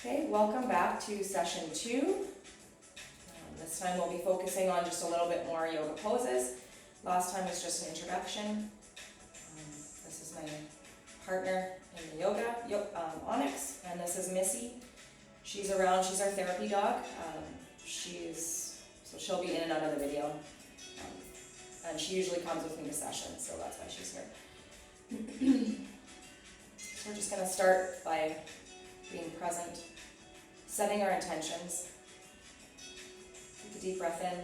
Okay, welcome back to session 2. This time we'll be focusing on just a little bit more yoga poses. Last time was just an introduction. This is my partner in the yoga, Onyx, and this is Missy. She's around, she's our therapy dog. So she'll be in and out of the video. And she usually comes with me to sessions, so that's why she's here. So we're just going to start by being present, setting our intentions. Take a deep breath in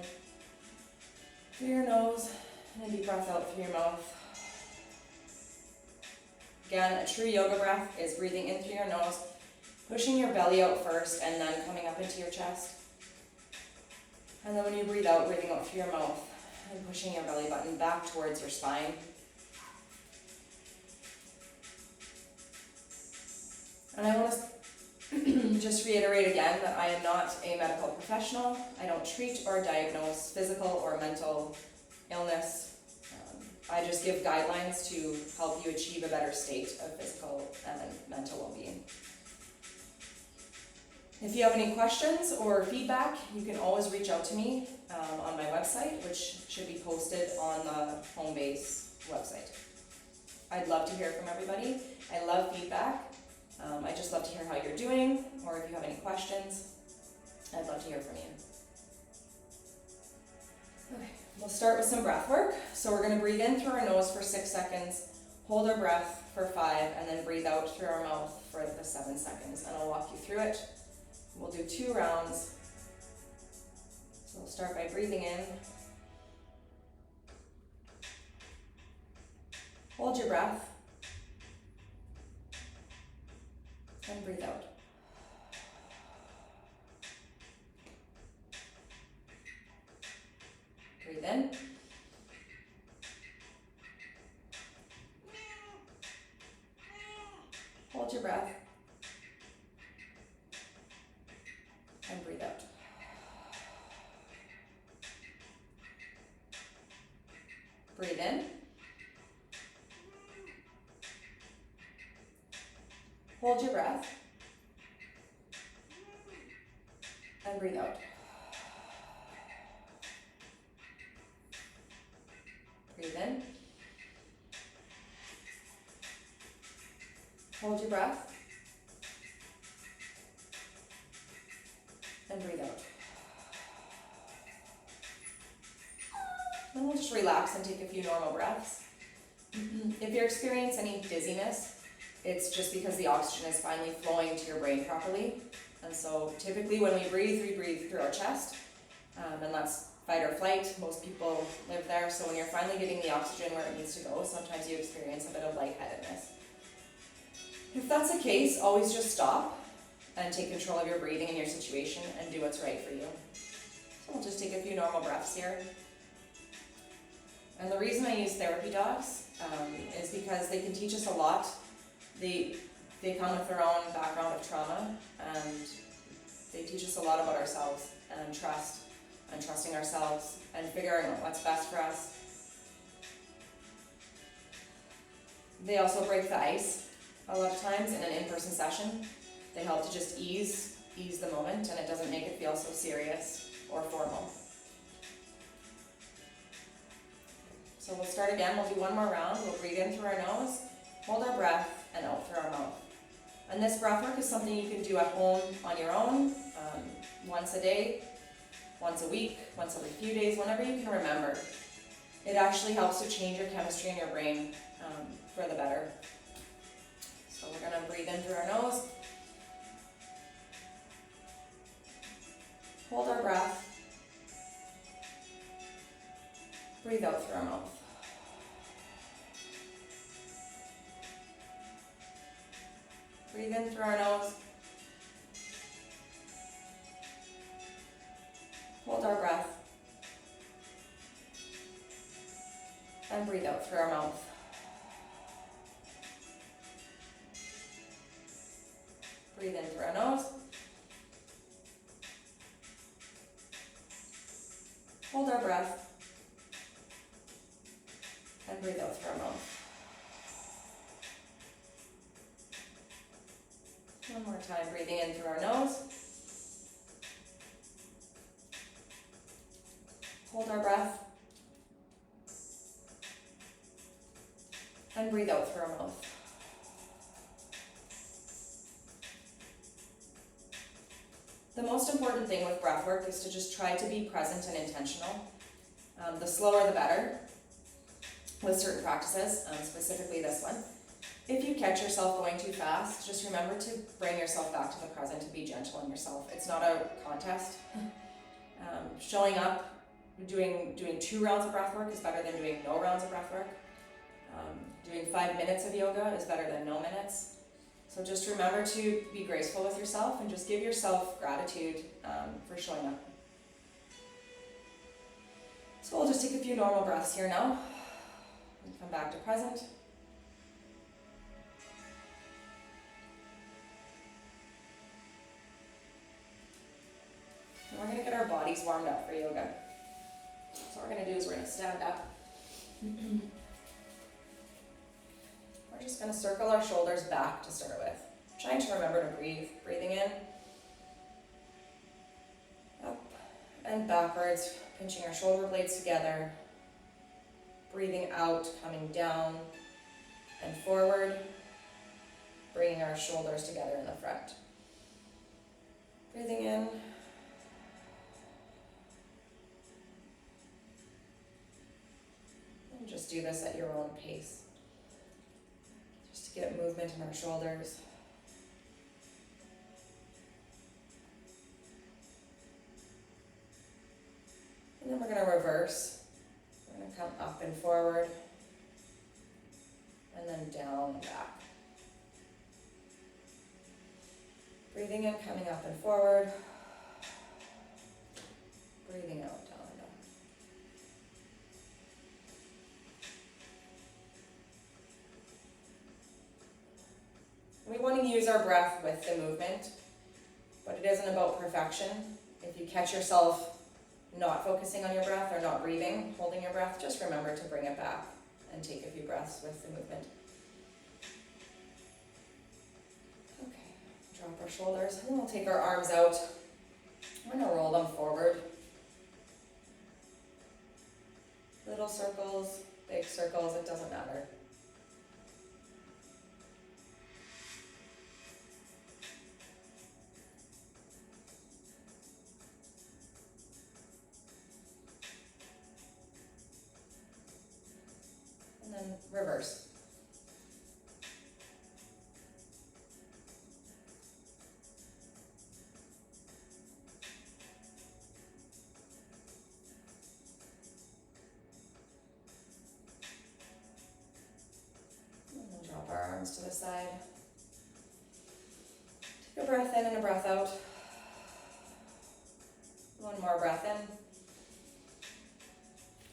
through your nose and a deep breath out through your mouth. Again, a true yoga breath is breathing in through your nose, pushing your belly out first and then coming up into your chest. And then when you breathe out, breathing out through your mouth and pushing your belly button back towards your spine. And I want to just reiterate again that I am not a medical professional. I don't treat or diagnose physical or mental illness. I just give guidelines to help you achieve a better state of physical and mental well-being. If you have any questions or feedback, you can always reach out to me on my website, which should be posted on the Homebase website. I'd love to hear from everybody. I love feedback. I just love to hear how you're doing, or if you have any questions, I'd love to hear from you. Okay, we'll start with some breath work. So we're going to breathe in through our nose for 6 seconds, hold our breath for 5, and then breathe out through our mouth for the 7 seconds. And I'll walk you through it. We'll do 2 rounds. So we'll start by breathing in. Hold your breath. And breathe out. Breathe in. Hold your breath. And breathe out. Breathe in. Hold your breath. And breathe out. Breathe in. Hold your breath. And breathe out. Then we'll just relax and take a few normal breaths. If you experience any dizziness, it's just because the oxygen is finally flowing to your brain properly. And so typically when we breathe through our chest, and that's fight or flight. Most people live there, so when you're finally getting the oxygen where it needs to go, sometimes you experience a bit of lightheadedness. If that's the case, always just stop and take control of your breathing and your situation and do what's right for you. So we'll just take a few normal breaths here. And the reason I use therapy dogs is because they can teach us a lot. They come with their own background of trauma, and they teach us a lot about ourselves and trust and trusting ourselves and figuring out what's best for us. They also break the ice a lot of times in an in-person session. They help to just ease the moment, and it doesn't make it feel so serious or formal. So we'll start again. We'll do one more round. We'll breathe in through our nose, hold our breath, and out through our mouth. And this breath work is something you can do at home on your own, once a day, once a week, once every few days, whenever you can remember. It actually helps to change your chemistry in your brain for the better. So we're going to breathe in through our nose, hold our breath, breathe out through our mouth. Breathe in through our nose. Hold our breath. And breathe out through our mouth. Breathe in through our nose. Hold our breath. And breathe out through our mouth. One more time, breathing in through our nose. Hold our breath. And breathe out through our mouth. The most important thing with breath work is to just try to be present and intentional. The slower the better with certain practices, specifically this one. If you catch yourself going too fast, just remember to bring yourself back to the present and be gentle on yourself. It's not a contest. Showing up, doing 2 rounds of breath work is better than doing no rounds of breath work. Doing 5 minutes of yoga is better than no minutes. So just remember to be graceful with yourself and just give yourself gratitude for showing up. So we'll just take a few normal breaths here now. And come back to present. And we're going to get our bodies warmed up for yoga. So what we're going to do is we're going to stand up. We're just going to circle our shoulders back to start with. Trying to remember to breathe. Breathing in, up and backwards, pinching our shoulder blades together. Breathing out, coming down and forward, bringing our shoulders together in the front. Breathing in. And just do this at your own pace. Just to get movement in our shoulders. And then we're going to reverse. We're going to come up and forward, and then down and back. Breathing in, coming up and forward. Breathing out, down and back. We want to use our breath with the movement, but it isn't about perfection. If you catch yourself not focusing on your breath or not breathing, holding your breath, just remember to bring it back and take a few breaths with the movement. Okay, drop our shoulders, and then we'll take our arms out. We're going to roll them forward. Little circles, big circles, it doesn't matter. And reverse. And then drop our arms to the side. Take a breath in and a breath out. One more breath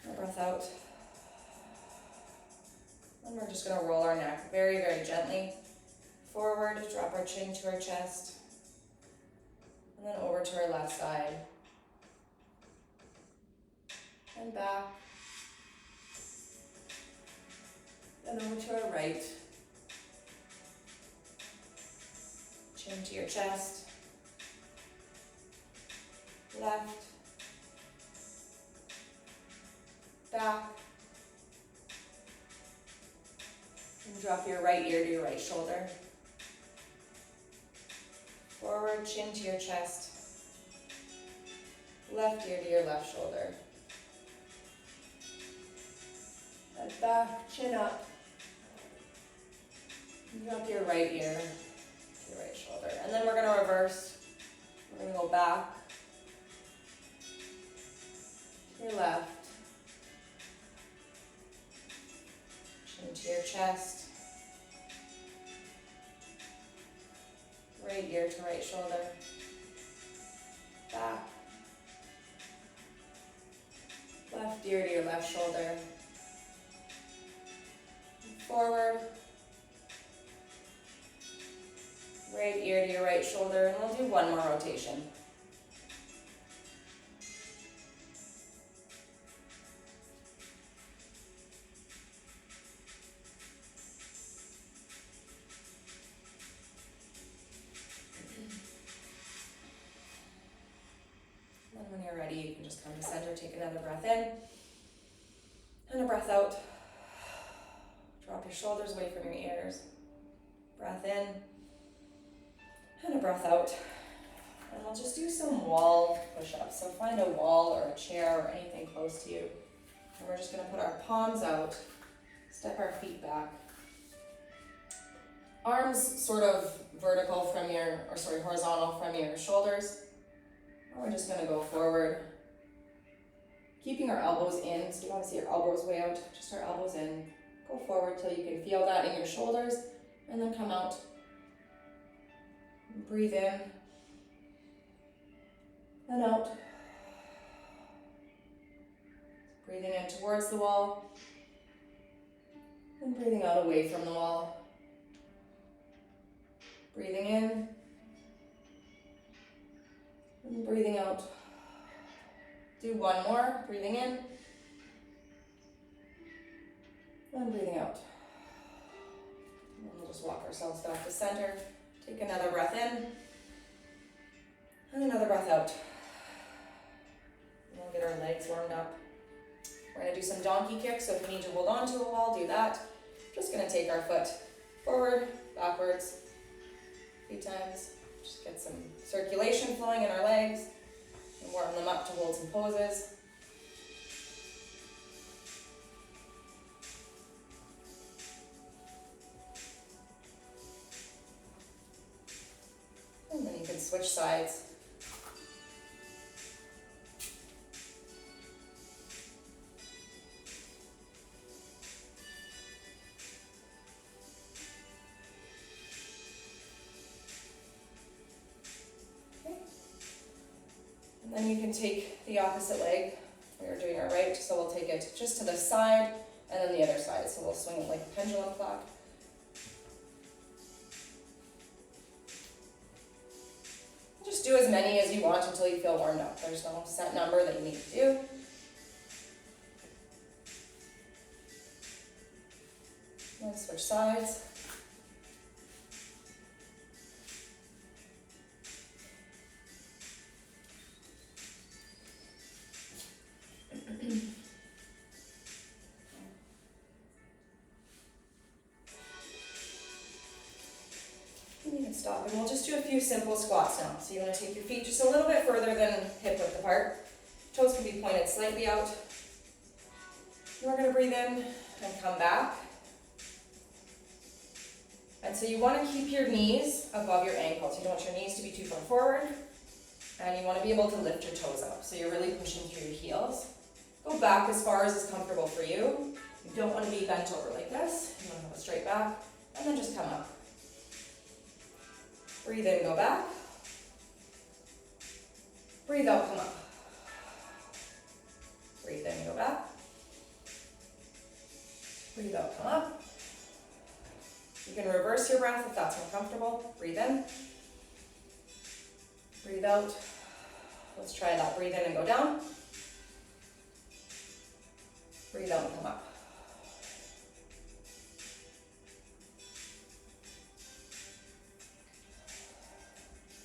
in. A breath out. And we're just going to roll our neck very, very gently forward, drop our chin to our chest, and then over to our left side, and back, and over to our right, chin to your chest, left, back, and drop your right ear to your right shoulder. Forward, chin to your chest. Left ear to your left shoulder. And back, chin up. And drop your right ear to your right shoulder. And then we're going to reverse. We're going to go back to your left. Chin to your chest. Right ear to right shoulder. Back. Left ear to your left shoulder. Forward. Right ear to your right shoulder, and we'll do one more rotation. And when you're ready, you can just come to center, take another breath in, and a breath out. Drop your shoulders away from your ears. Breath in, and a breath out. And we'll just do some wall push-ups. So find a wall or a chair or anything close to you. And we're just gonna put our palms out, step our feet back. Arms sort of vertical from horizontal from your shoulders. And we're just gonna go forward. Keeping our elbows in, so you wanna see your elbows way out, just our elbows in. Go forward till you can feel that in your shoulders, and then come out. Breathe in, and out. Breathing in towards the wall, and breathing out away from the wall. Breathing in, and breathing out. Do one more, breathing in, and breathing out. And we'll just walk ourselves back to center. Take another breath in, and another breath out. And we'll get our legs warmed up. We're gonna do some donkey kicks, so if you need to hold on to a wall, do that. Just gonna take our foot forward, backwards, a few times. Just get some circulation flowing in our legs, and warm them up to hold some poses. And then you can switch sides. Okay. And then you can take the opposite leg. We're doing our right, so we'll take it just to the side and then the other side. So we'll swing it like a pendulum clock. Just do as many as you want until you feel warmed up. There's no set number that you need to do. And switch sides. You can stop, and we'll just do a few simple squats now. So you want to take your feet just a little bit further than hip width apart. Toes can be pointed slightly out. We're going to breathe in and come back. And so you want to keep your knees above your ankles. You don't want your knees to be too far forward. And you want to be able to lift your toes up. So you're really pushing through your heels. Go back as far as is comfortable for you. You don't want to be bent over like this. You want to have a straight back. And then just come up. Breathe in, go back. Breathe out, come up. Breathe in, go back. Breathe out, come up. You can reverse your breath if that's more comfortable. Breathe in. Breathe out. Let's try that. Breathe in and go down. Breathe out and come up.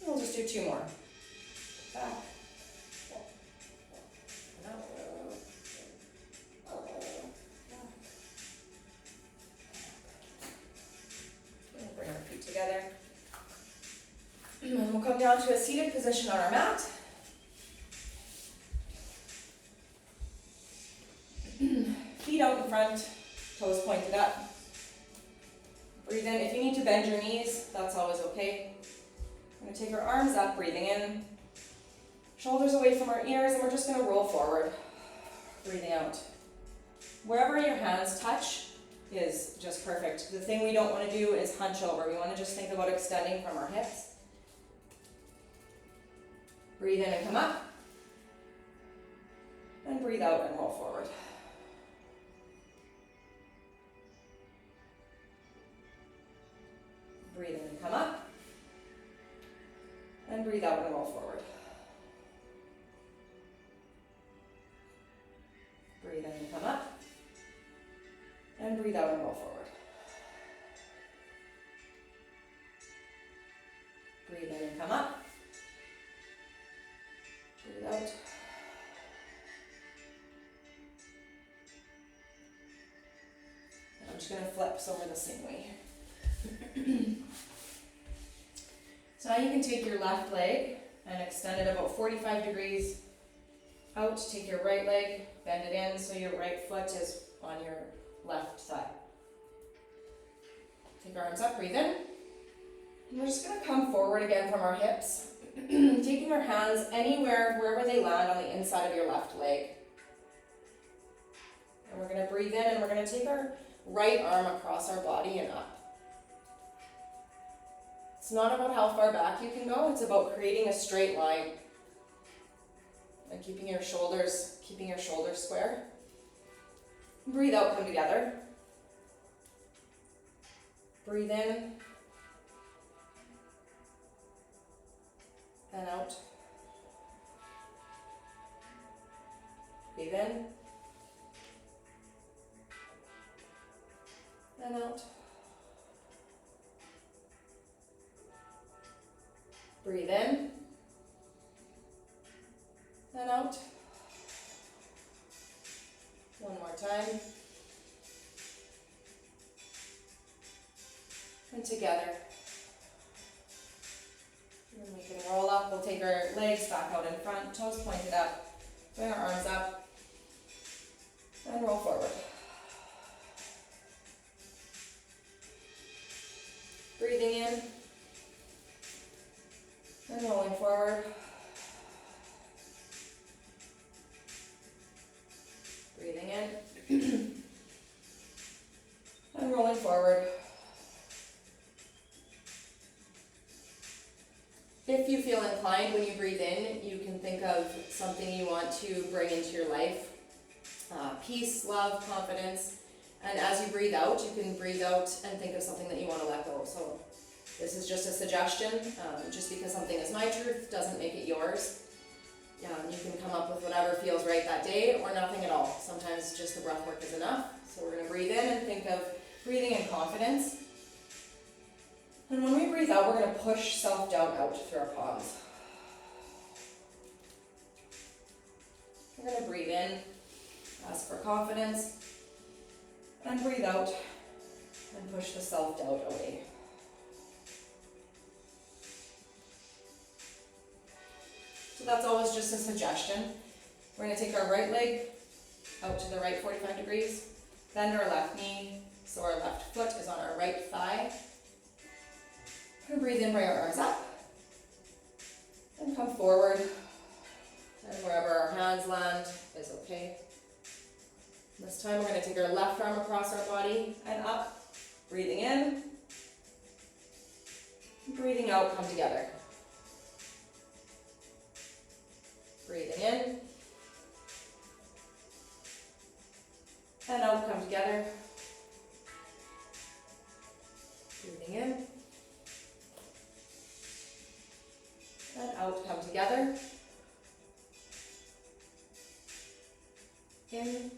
We'll just do two more. Back. And up. We'll bring our feet together. And we'll come down to a seated position on our mat. Feet out in front, toes pointed up. Breathe in. If you need to bend your knees, that's always okay. We're going to take our arms up, breathing in. Shoulders away from our ears, and we're just going to roll forward. Breathing out. Wherever your hands touch is just perfect. The thing we don't want to do is hunch over. We want to just think about extending from our hips. Breathe in and come up. And breathe out and roll forward. Breathe in and come up. And breathe out and roll forward. Breathe in and come up. And breathe out and roll forward. Breathe in and come up. Breathe out. just gonna flip so we're the same way. So now you can take your left leg and extend it about 45 degrees out. Take your right leg, bend it in so your right foot is on your left thigh. Take our arms up, breathe in. And we're just gonna come forward again from our hips, taking our hands anywhere, wherever they land on the inside of your left leg. And we're gonna breathe in and we're gonna take our right arm across our body and up. It's not about how far back you can go, it's about creating a straight line. And keeping your shoulders square. Breathe out, come together. Breathe in. And out. Breathe in. And out. Breathe in. And out. One more time. And together. And we can roll up. We'll take our legs back out in front, toes pointed up. Bring our arms up. And roll forward. Breathing in. And rolling forward. Breathing in. And rolling forward. If you feel inclined when you breathe in, you can think of something you want to bring into your life. Peace, love, confidence. And as you breathe out, you can breathe out and think of something that you want to let go. So this is just a suggestion. Just because something is my truth doesn't make it yours. You can come up with whatever feels right that day or nothing at all. Sometimes just the breath work is enough. So we're going to breathe in and think of breathing in confidence. And when we breathe out, we're going to push self-doubt out through our palms. We're going to breathe in, ask for confidence, and breathe out and push the self-doubt away. So that's always just a suggestion. We're going to take our right leg out to the right 45 degrees, bend our left knee so our left foot is on our right thigh. We're going to breathe in, bring our arms up, and come forward. And wherever our hands land is okay. This time we're going to take our left arm across our body and up. Breathing in. Breathing out, come together. Breathing in. And out, come together. Breathing in. And out, come together. In.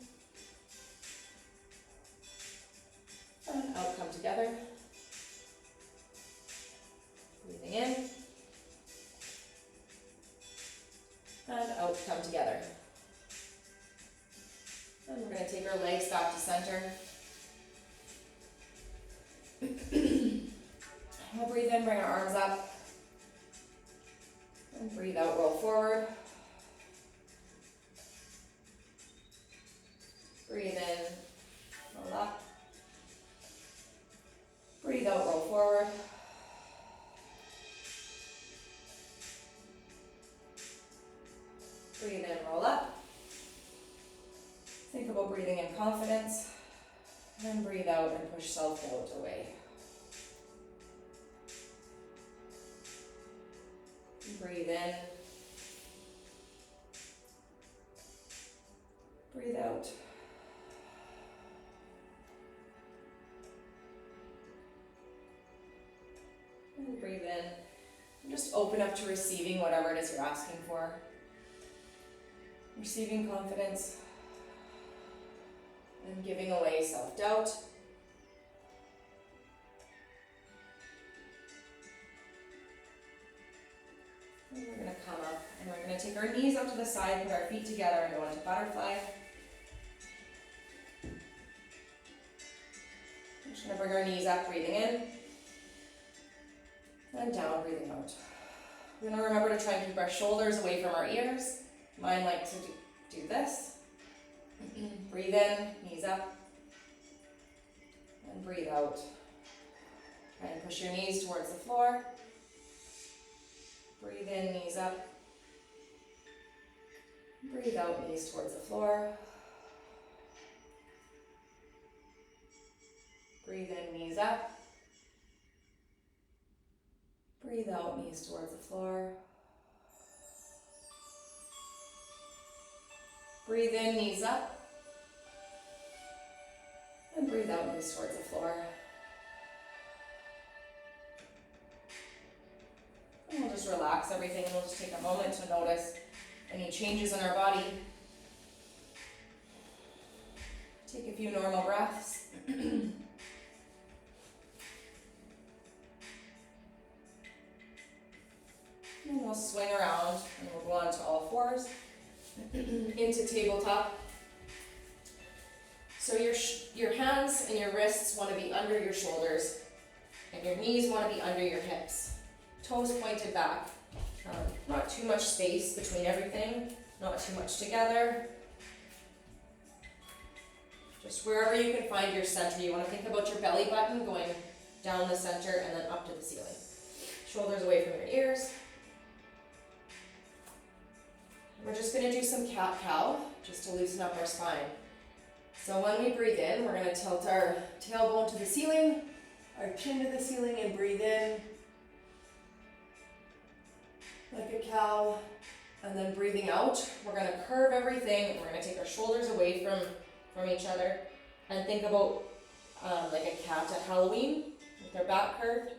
And out, come together. Breathing in. And out, come together. And we're going to take our legs back to center. We'll breathe in, bring our arms up. And breathe out, roll forward. Breathe in, roll up. Breathe out, roll forward. Breathe in, roll up. Think about breathing in confidence. And breathe out and push self-doubt away. Breathe in. Breathe out. And breathe in. And just open up to receiving whatever it is you're asking for. Receiving confidence. And giving away self-doubt. And we're going to come up and we're going to take our knees up to the side, put our feet together and go into butterfly. We're gonna bring our knees up, breathing in, and down, breathing out. We're gonna remember to try and keep our shoulders away from our ears. Mine like to do this. Breathe in, knees up, and breathe out. Try and push your knees towards the floor. Breathe in, knees up. Breathe out, knees towards the floor. Breathe in, knees up. Breathe out, knees towards the floor. Breathe in, knees up. And breathe out, knees towards the floor. And we'll just relax everything and we'll just take a moment to notice any changes in our body. Take a few normal breaths. And we'll swing around and we'll go on to all fours into tabletop. So your hands and your wrists want to be under your shoulders and your knees want to be under your hips. Toes pointed back. Not too much space between everything, not too much together. Just wherever you can find your center. You want to think about your belly button going down the center and then up to the ceiling. Shoulders away from your ears. We're just going to do some cat-cow just to loosen up our spine. So when we breathe in, we're going to tilt our tailbone to the ceiling, our chin to the ceiling, and breathe in like a cow. And then breathing out, we're going to curve everything. We're going to take our shoulders away from each other and think about like a cat at Halloween with their back curved.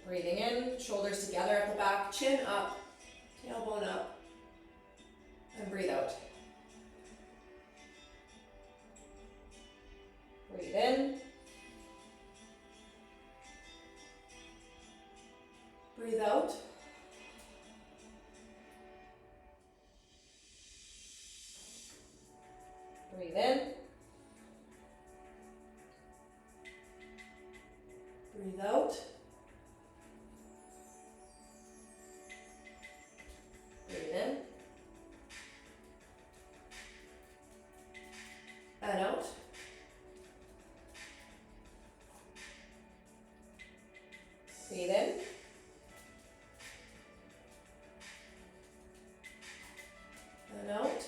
Breathing in, shoulders together at the back, chin up. Tailbone up, and breathe out. Breathe in. Breathe out. Breathe in. Breathe out. Breathe in. And out. Breathe in. And out.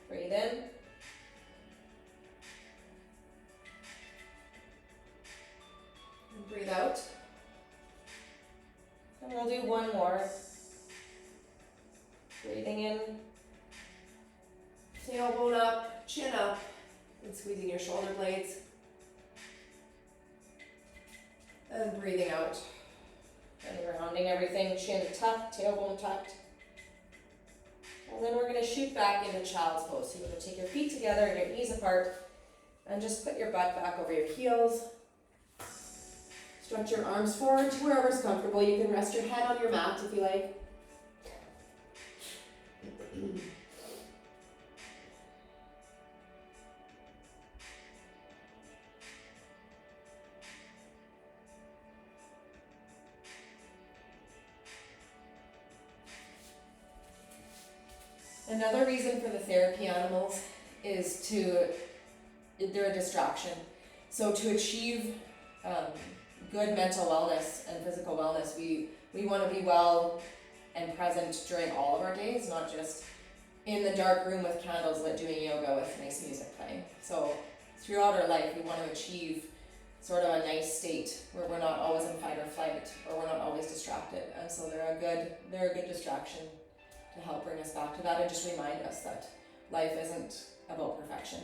Breathe in. And breathe out. And we'll do one more. Breathing in. Tailbone up, chin up, and squeezing your shoulder blades. And breathing out. And rounding everything, chin tucked, tailbone tucked. And then we're going to shoot back into child's pose. So you're going to take your feet together and your knees apart and just put your butt back over your heels. Stretch your arms forward to wherever's comfortable. You can rest your head on your mat if you like. Another reason for the therapy animals is they're a distraction. So to achieve good mental wellness and physical wellness, we want to be well and present during all of our days, not just in the dark room with candles lit doing yoga with nice music playing. So throughout our life, we want to achieve sort of a nice state where we're not always in fight or flight, or we're not always distracted. And so they're a good distraction to help bring us back to that and just remind us that life isn't about perfection.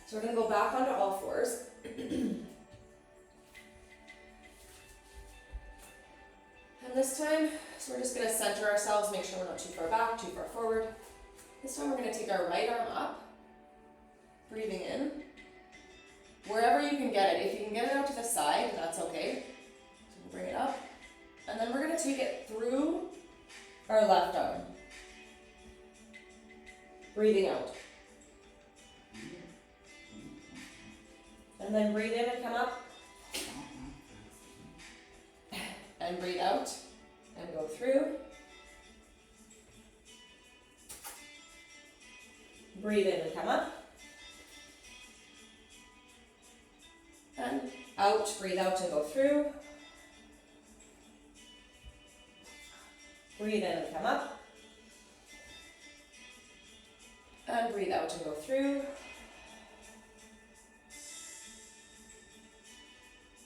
So we're going to go back onto all fours. And this time, so we're just going to center ourselves, make sure we're not too far back, too far forward. This time we're going to take our right arm up, breathing in. Wherever you can get it. If you can get it out to the side, that's okay. So we'll bring it up. And then we're going to take it through our left arm. breathing out. And then breathe in and come up. And breathe out and go through. Breathe in and come up. And out, breathe out and go through. Breathe in and come up. And breathe out and go through.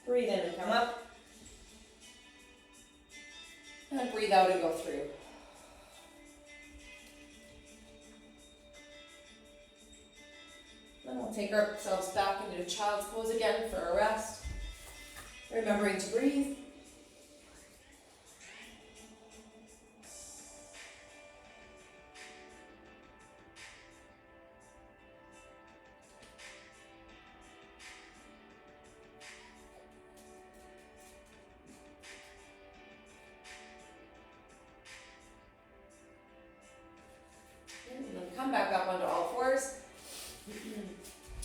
Breathe in and come up. And breathe out and go through. Then we'll take ourselves back into child's pose again for a rest. Remembering to breathe. And then come back up onto all fours.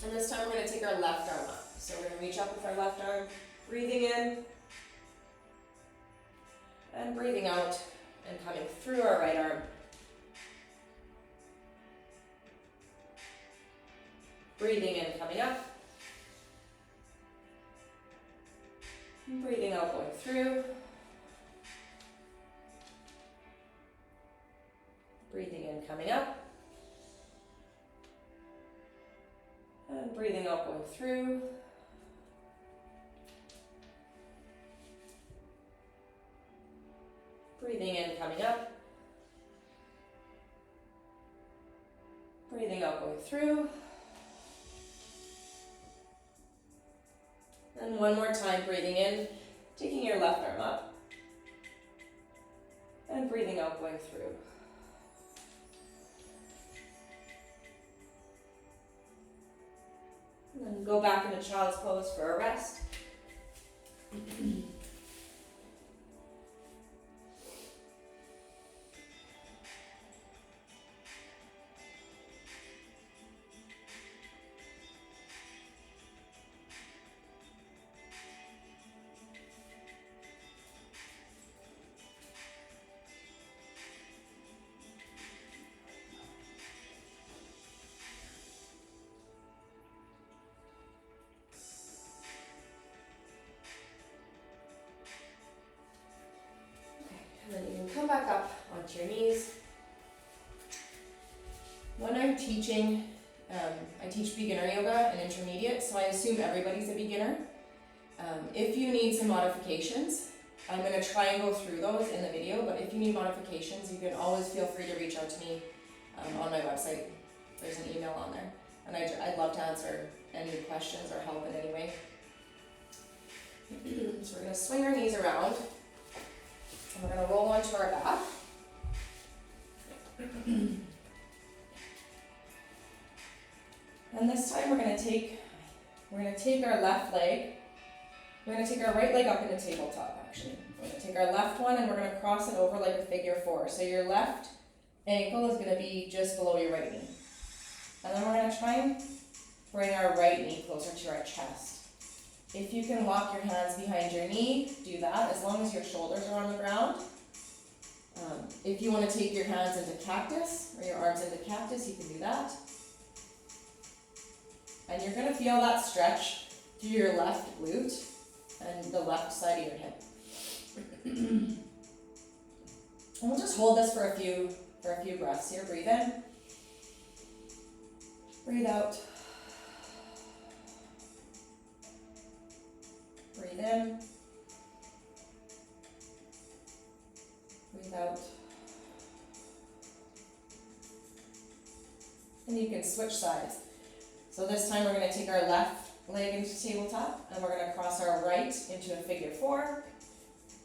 And this time we're going to take our left arm up. So we're going to reach up with our left arm, breathing in, and breathing out, and coming through our right arm. Breathing in, coming up. And breathing out, going through. Breathing in, coming up. And breathing out, going through. Breathing in, coming up. Breathing out, going through. And one more time, breathing in, taking your left arm up. And breathing out, going through. And then go back into child's pose for a rest. And then you can come back up onto your knees. When I'm teaching, I teach beginner yoga and intermediate, so I assume everybody's a beginner. If you need some modifications, I'm going to try and go through those in the video, but if you need modifications, you can always feel free to reach out to me on my website. There's an email on there, and I'd love to answer any questions or help in any way. So we're going to swing our knees around. And we're going to roll onto our back. And this time we're going to take our left leg. We're going to take our right leg up in the tabletop, actually. We're going to take our left one and we're going to cross it over like a figure four. So your left ankle is going to be just below your right knee. And then we're going to try and bring our right knee closer to our chest. If you can lock your hands behind your knee, do that, as long as your shoulders are on the ground. If you want to take your hands into cactus, or your arms into cactus, you can do that. And you're going to feel that stretch through your left glute and the left side of your hip. And we'll just hold this for a few breaths here. Breathe in. Breathe out. Breathe in. Breathe out. And you can switch sides. So this time we're going to take our left leg into tabletop and we're going to cross our right into a figure four.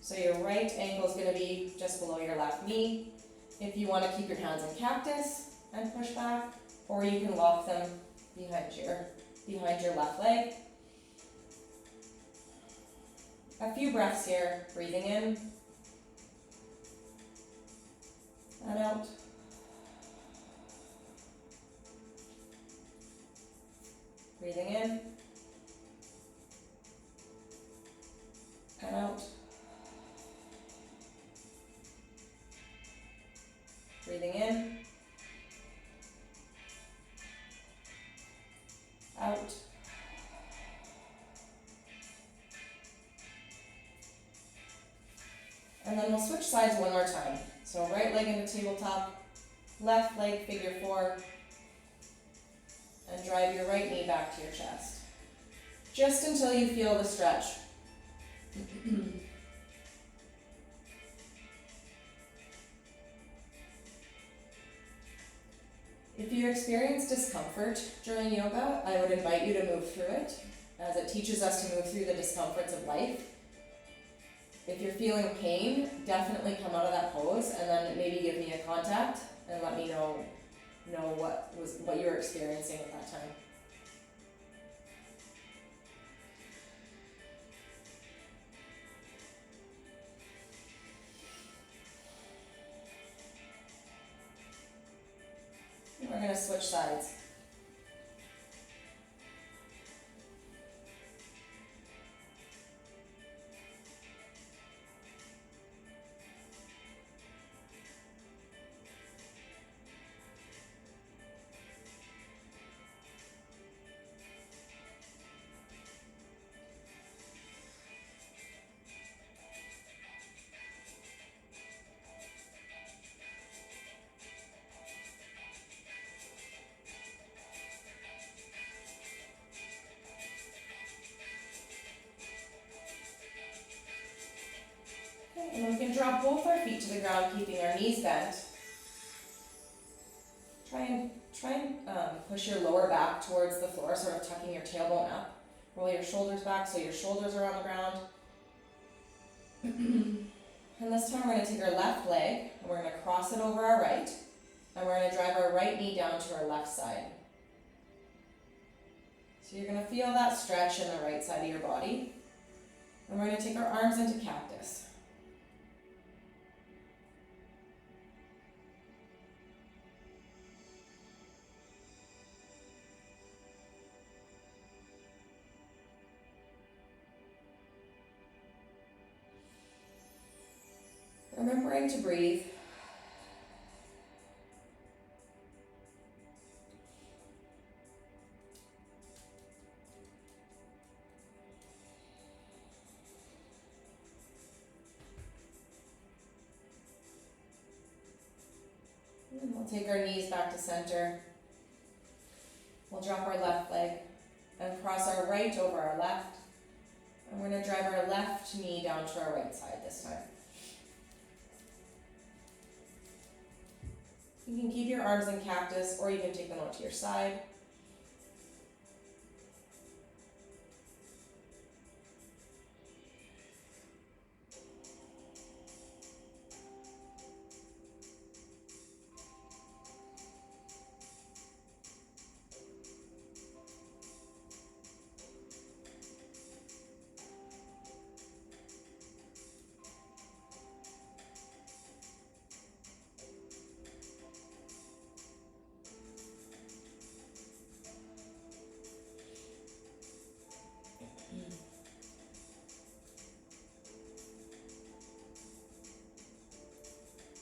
So your right ankle is going to be just below your left knee. If you want to keep your hands in cactus and push back, or you can lock them behind your left leg. A few breaths here, breathing in and out. Breathing in and out. Breathing in, out. And then we'll switch sides one more time. So right leg into tabletop, left leg figure four, and drive your right knee back to your chest. Just until you feel the stretch. If you experience discomfort during yoga, I would invite you to move through it, as it teaches us to move through the discomforts of life. If you're feeling pain, definitely come out of that pose and then maybe give me a contact and let me know what you were experiencing at that time. We're going to switch sides. And then we can drop both our feet to the ground, keeping our knees bent. Try and push your lower back towards the floor, sort of tucking your tailbone up. Roll your shoulders back so your shoulders are on the ground. And this time we're going to take our left leg and we're going to cross it over our right. And we're going to drive our right knee down to our left side. So you're going to feel that stretch in the right side of your body. And we're going to take our arms into cactus. Remembering to breathe. And we'll take our knees back to center. We'll drop our left leg and cross our right over our left. And we're going to drive our left knee down to our right side this time. You can keep your arms in cactus or you can take them out to your side.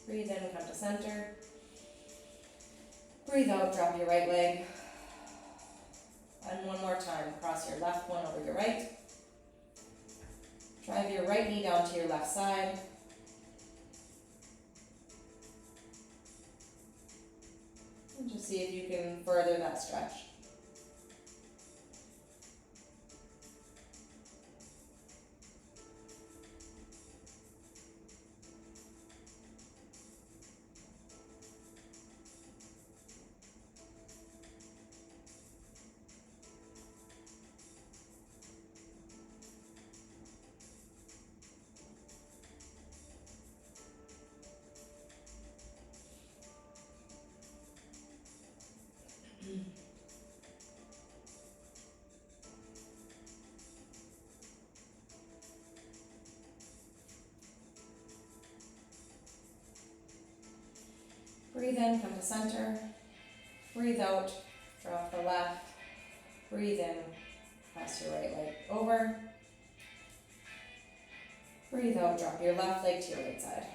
Breathe in, come to center. Breathe out, drop your right leg. And one more time, cross your left one over your right. Drive your right knee down to your left side. And just see if you can further that stretch. Breathe in, come to center. Breathe out, drop the left Breathe in, pass your right leg over. Breathe out, drop your left leg to your right side.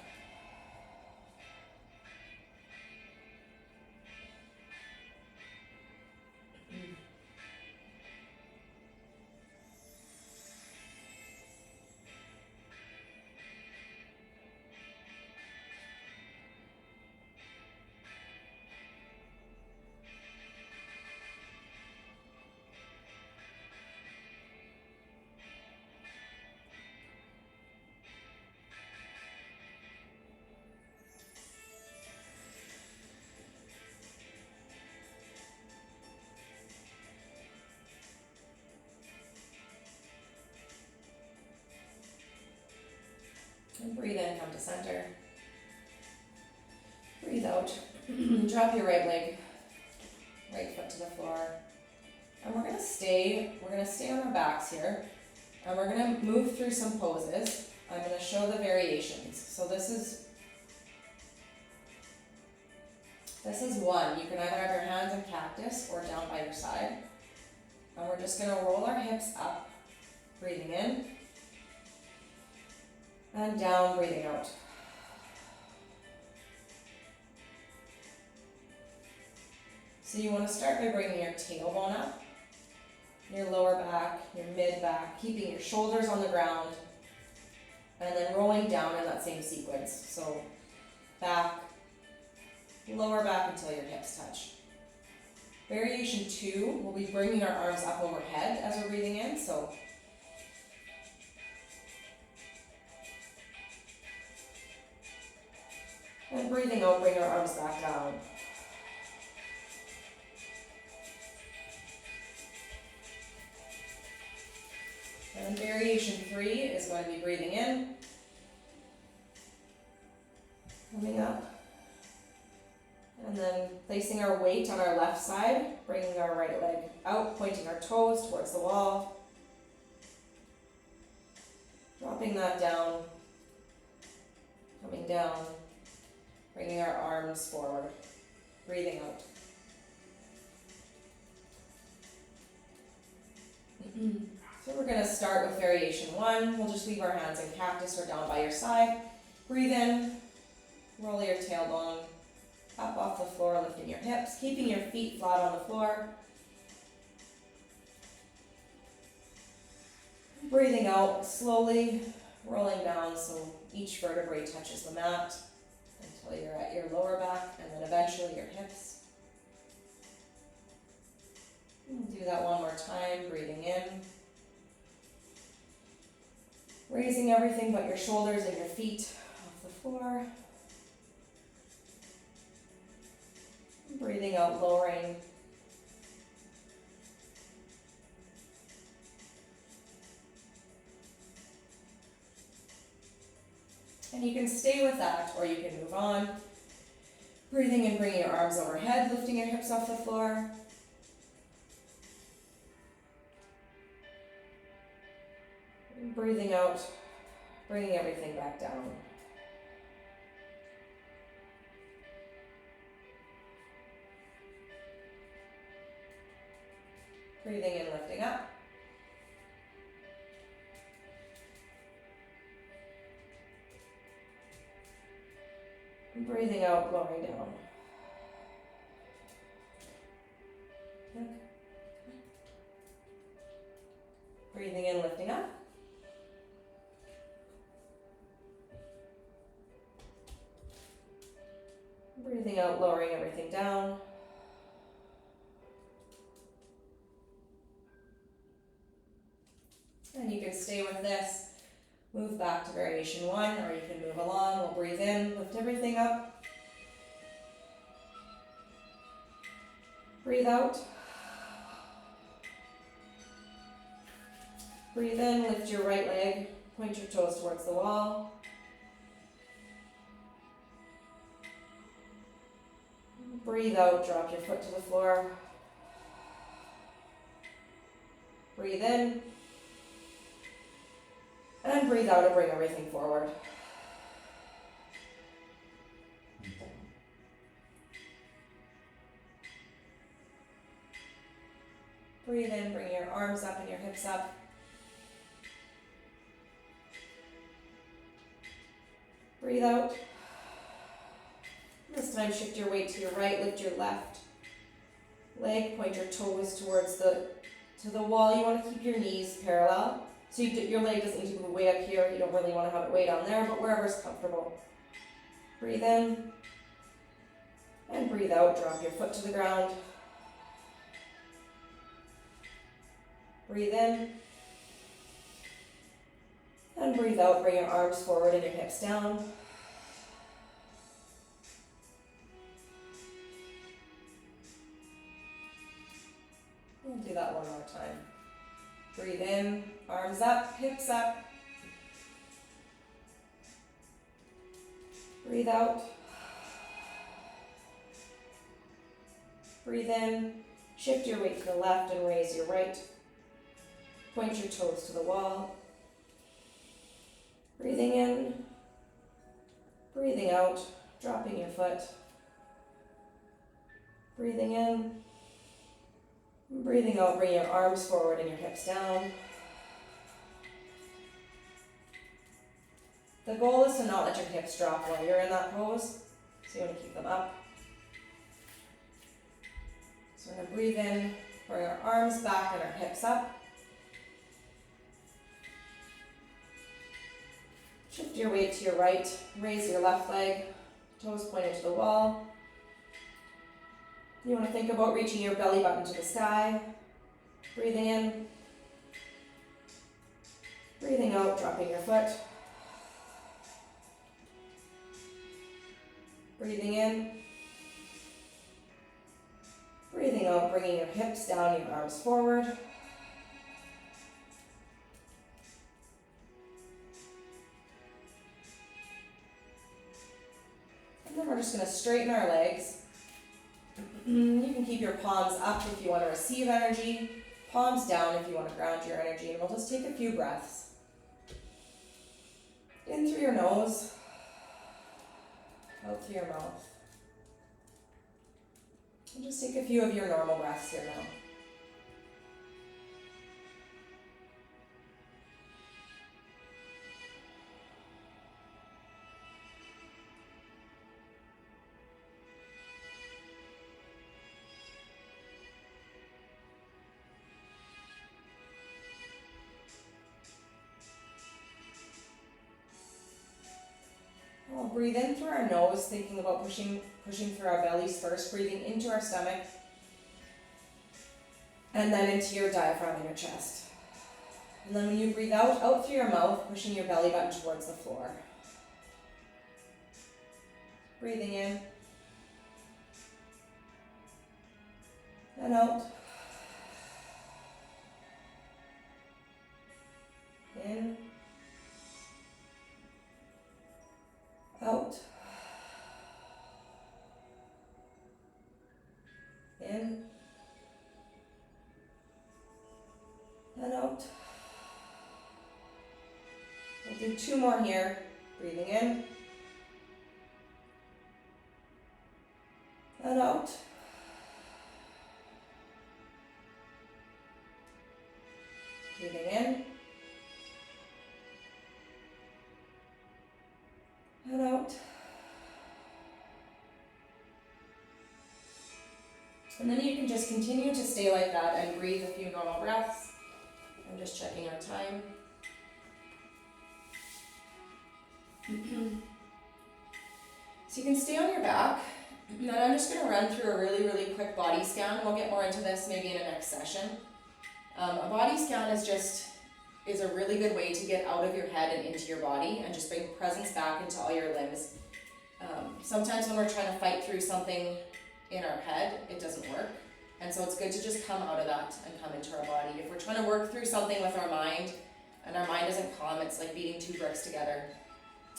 And breathe in, come to center. Breathe out. Drop your right leg, right foot to the floor. And we're gonna stay on our backs here. And we're gonna move through some poses. I'm gonna show the variations. So this is one. You can either have your hands in cactus or down by your side. And we're just gonna roll our hips up, breathing in. And down, breathing out. So you want to start by bringing your tailbone up, your lower back, your mid back, keeping your shoulders on the ground, and then rolling down in that same sequence. So back, lower back until your hips touch. Variation 2, we'll be bringing our arms up overhead as we're breathing in. So and breathing out, bring our arms back down. And variation 3 is going to be breathing in, coming up, and then placing our weight on our left side, bringing our right leg out, pointing our toes towards the wall, dropping that down, coming down, bringing our arms forward, breathing out. So we're going to start with variation 1. We'll just leave our hands in cactus or down by your side. Breathe in, roll your tailbone up off the floor, lifting your hips, keeping your feet flat on the floor. Breathing out, slowly rolling down so each vertebrae touches the mat until you're at your lower back and then eventually your hips. Do that one more time, breathing in. Raising everything but your shoulders and your feet off the floor. Breathing out, lowering. And you can stay with that or you can move on. Breathing in, bringing your arms overhead, lifting your hips off the floor. Breathing out, bringing everything back down. Breathing in, lifting up. And breathing out, lowering down. Okay. Breathing in, lifting up. Breathing out, lowering everything down. And you can stay with this. Move back to variation 1, or you can move along. We'll breathe in, lift everything up. Breathe out. Breathe in, lift your right leg, point your toes towards the wall. Breathe out, drop your foot to the floor. Breathe in. And breathe out and bring everything forward. Breathe in, bring your arms up and your hips up. Breathe out. This time shift your weight to your right, lift your left leg, point your toes towards to the wall. You want to keep your knees parallel. So your leg doesn't need to move way up here. You don't really want to have it way down there, but wherever's comfortable. Breathe in and breathe out. Drop your foot to the ground. Breathe in and breathe out. Bring your arms forward and your hips down. We'll do that one more time. Breathe in, arms up, hips up. Breathe out. Breathe in, shift your weight to the left and raise your right. Point your toes to the wall. Breathing in, breathing out, dropping your foot. Breathing in, breathing out, bring your arms forward and your hips down. The goal is to not let your hips drop while you're in that pose, so you want to keep them up. So we're going to breathe in, bring our arms back and our hips up. Shift your weight to your right, raise your left leg, toes pointed to the wall. You want to think about reaching your belly button to the sky. Breathing in, breathing out, dropping your foot. Breathing in, breathing out, bringing your hips down, your arms forward. And then we're just going to straighten our legs. You can keep your palms up if you want to receive energy, palms down if you want to ground your energy, and we'll just take a few breaths. In through your nose, out through your mouth. And just take a few of your normal breaths here now. We'll breathe in through our nose, thinking about pushing through our bellies first, breathing into our stomach, and then into your diaphragm and your chest. And then when you breathe out through your mouth, pushing your belly button towards the floor. Breathing in, and out. In, out, in, and out. We'll do two more here. Breathing in, and out. Breathing in, and out. And then you can just continue to stay like that and breathe a few normal breaths. I'm just checking our time. So you can stay on your back. And then I'm just going to run through a really, really quick body scan. We'll get more into this maybe in a next session. A body scan is a really good way to get out of your head and into your body and just bring presence back into all your limbs. Sometimes when we're trying to fight through something in our head, it doesn't work. And so it's good to just come out of that and come into our body. If we're trying to work through something with our mind and our mind isn't calm, it's like beating two bricks together.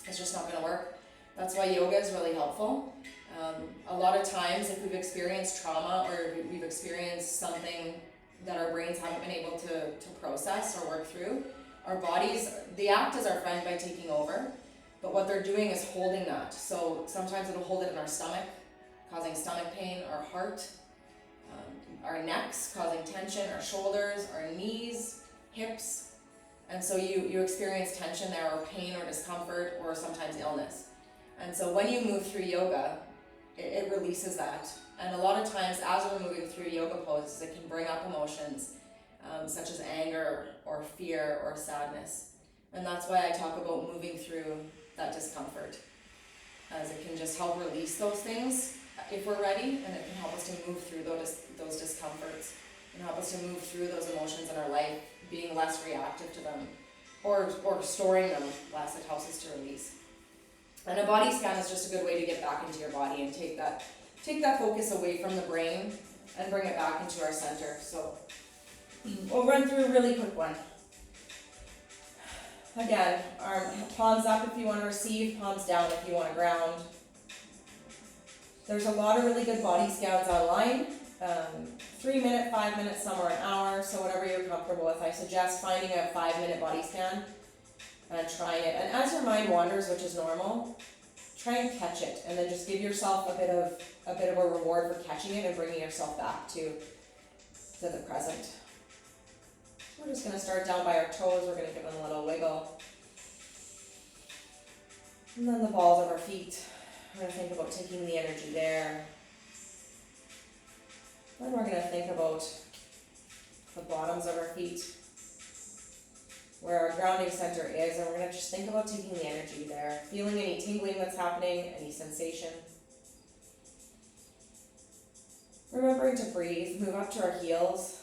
It's just not going to work. That's why yoga is really helpful. A lot of times if we've experienced trauma or we've experienced something that our brains haven't been able to process or work through, our bodies, they act as our friend by taking over, but what they're doing is holding that. So sometimes it'll hold it in our stomach, causing stomach pain, our heart. our necks, causing tension, our shoulders, our knees, hips. And so you experience tension there, or pain or discomfort, or sometimes illness. And so when you move through yoga, it releases that. And a lot of times as we're moving through yoga poses, it can bring up emotions such as anger or fear or sadness. And that's why I talk about moving through that discomfort, as it can just help release those things if we're ready, and it can help us to move through those discomforts and help us to move through those emotions in our life, being less reactive to them or storing them less. It helps us to release. And a body scan is just a good way to get back into your body and take that focus away from the brain and bring it back into our center. So we'll run through a really quick one. Again, arm, palms up if you want to receive, palms down if you want to ground. There's a lot of really good body scans online. 3 minute, 5 minutes, some are an hour, so whatever you're comfortable with. I suggest finding a 5-minute body scan and trying it. And as your mind wanders, which is normal, try and catch it, and then just give yourself a bit of a reward for catching it and bringing yourself back to the present. We're just going to start down by our toes. We're going to give them a little wiggle. And then the balls of our feet. We're going to think about taking the energy there. Then we're going to think about the bottoms of our feet, where our grounding center is, and we're going to just think about taking the energy there, feeling any tingling that's happening, any sensation. Remembering to breathe, move up to our heels.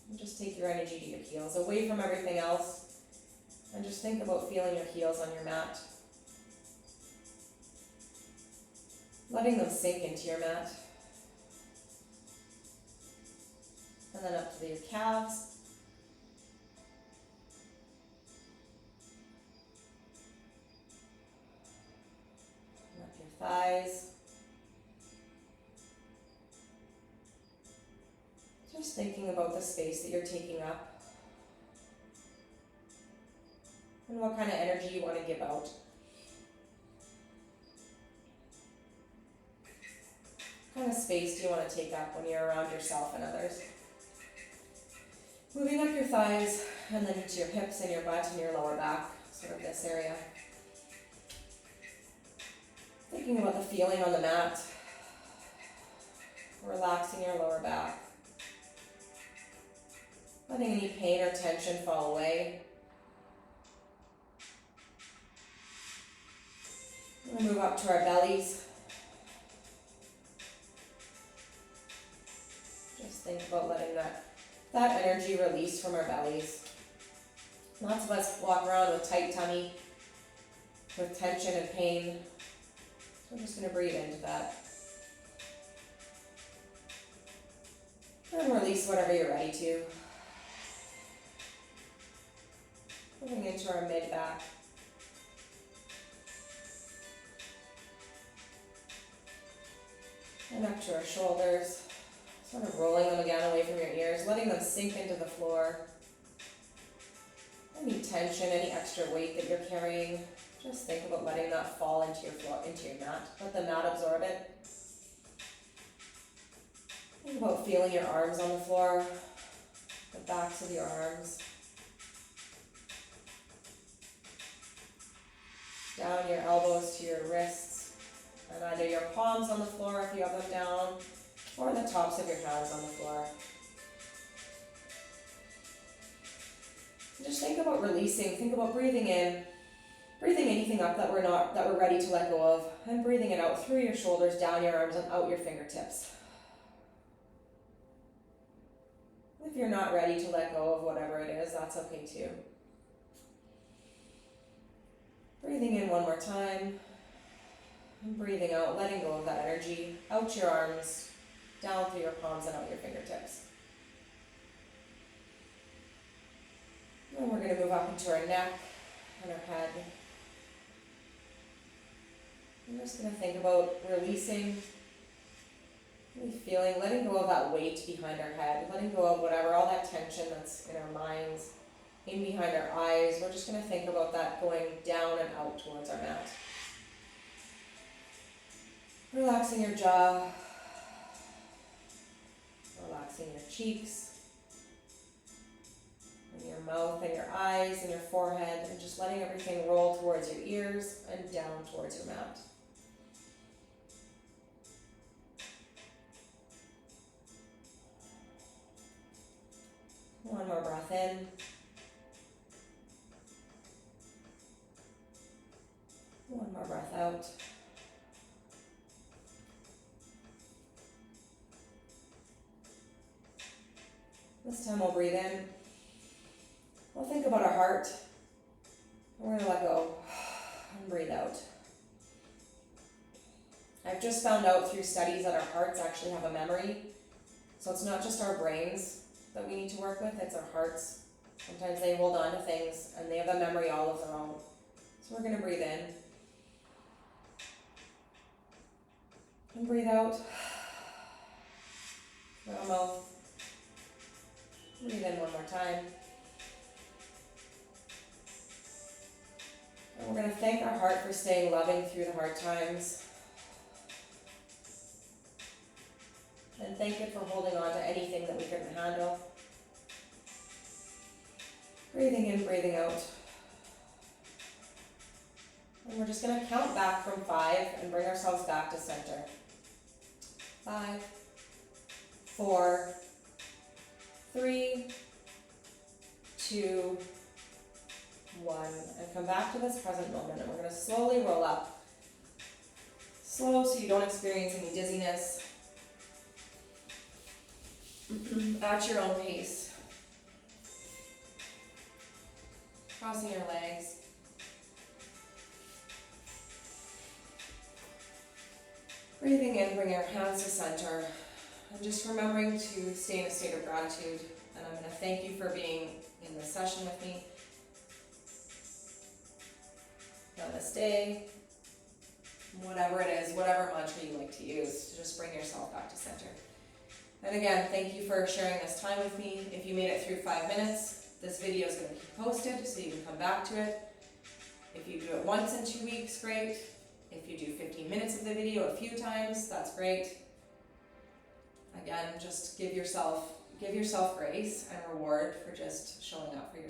And just take your energy to your heels, away from everything else, and just think about feeling your heels on your mat. Letting them sink into your mat. And then up to your calves. And up your thighs. Just thinking about the space that you're taking up and what kind of energy you want to give out. What kind of space do you want to take up when you're around yourself and others? Moving up your thighs and then into your hips and your butt and your lower back, sort of this area. Thinking about the feeling on the mat, relaxing your lower back. Letting any pain or tension fall away. We're going to move up to our bellies. Just think about letting that energy release from our bellies. Lots of us walk around with tight tummy, with tension and pain. So I'm just going to breathe into that. And release whatever you're ready to. Moving into our mid-back. And up to our shoulders. Sort of rolling them again away from your ears, letting them sink into the floor. Any tension, any extra weight that you're carrying, just think about letting that fall into your floor, into your mat. Let the mat absorb it. Think about feeling your arms on the floor, the backs of your arms. Down your elbows to your wrists, and either your palms on the floor if you have them down, or the tops of your hands on the floor. Just think about releasing, think about breathing in, breathing anything up that we're ready to let go of, and breathing it out through your shoulders, down your arms, and out your fingertips. If you're not ready to let go of whatever it is, that's okay too. Breathing in one more time, and breathing out, letting go of that energy, out your arms, down through your palms and out your fingertips. Then we're going to move up into our neck and our head. I'm just going to think about releasing, really feeling, letting go of that weight behind our head, letting go of whatever, all that tension that's in our minds, in behind our eyes. We're just going to think about that going down and out towards our mat. Relaxing your jaw. cheeks, and your mouth and your eyes and your forehead, and just letting everything roll towards your ears and down towards your mat. One more breath in. One more breath out. This time we'll breathe in. We'll think about our heart. We're going to let go and breathe out. I've just found out through studies that our hearts actually have a memory. So it's not just our brains that we need to work with, it's our hearts. Sometimes they hold on to things and they have a memory all of their own. So we're going to breathe in. And breathe out. Through our mouth. Breathe in one more time. And we're going to thank our heart for staying loving through the hard times. And thank it for holding on to anything that we couldn't handle. Breathing in, breathing out. And we're just going to count back from 5 and bring ourselves back to center. 5, 4, 3, 2, 1. And come back to this present moment. And we're going to slowly roll up. Slow so you don't experience any dizziness. At your own pace. Crossing your legs. Breathing in, bring your hands to center. And just remembering to stay in a state of gratitude. And I'm going to thank you for being in this session with me. Namaste. Whatever it is, whatever mantra you like to use, just bring yourself back to center. And again, thank you for sharing this time with me. If you made it through 5 minutes, this video is going to be posted so you can come back to it. If you do it once in 2 weeks, great. If you do 15 minutes of the video a few times, that's great. Again, just give yourself grace and reward for just showing up for yourself.